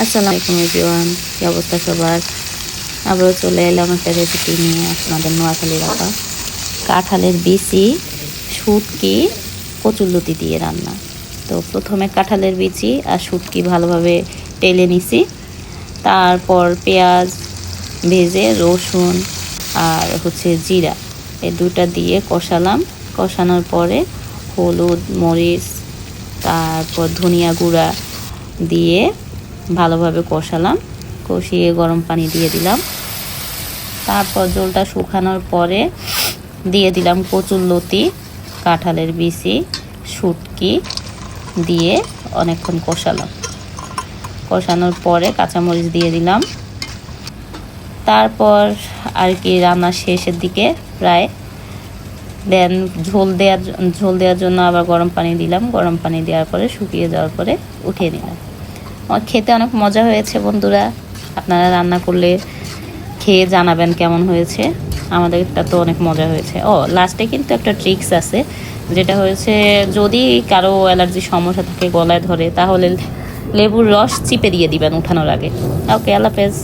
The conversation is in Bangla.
আসসালামু আলাইকুম এভরিওয়ান, কি অবস্থা সবার? আবারও চলে এলাম একটা রেসিপি নিয়ে আপনাদের নোয়াখালী রাখা কাঁঠালের বিচি শুটকি কচুরলতি দিয়ে রান্না। তো প্রথমে কাঁঠালের বিচি আর শুটকি ভালোভাবে টেলে নিছি, তারপর পেঁয়াজ ভেজে রসুন আর জিরা এই দুটা দিয়ে কষালাম। কষানোর পরে হলুদ মরিচ তারপর ধনিয়া গুঁড়া দিয়ে ভালোভাবে কষালাম, কষিয়ে গরম পানি দিয়ে দিলাম। তারপর ঝোলটা শুকানোর পরে দিয়ে দিলাম কচুরলতি, কাঁঠালের বিচি, শুটকি দিয়ে অনেকক্ষণ কষালাম। কষানোর পরে কাঁচামরিচ দিয়ে দিলাম। তারপর আর কি রান্নার শেষের দিকে প্রায় দেন ঝোল দেওয়ার জন্য আবার গরম পানি দিলাম। গরম পানি দেওয়ার পরে শুকিয়ে যাওয়ার পরে উঠিয়ে নিলাম। খেতে অনেক মজা হয়েছে বন্ধুরা, আপনারা রান্না করলে খেয়ে জানাবেন কেমন হয়েছে। আমাদেরটা তো অনেক মজা হয়েছে। লাস্টে কিন্তু একটা ট্রিক্স আছে, যেটা হয়েছে যদি কারো অ্যালার্জির সমস্যা থাকে, গলায় ধরে, তাহলে লেবুর রস চিপে দিয়ে দিবেন উঠানোর আগে। ওকে, আল্লাহ হাফেজ।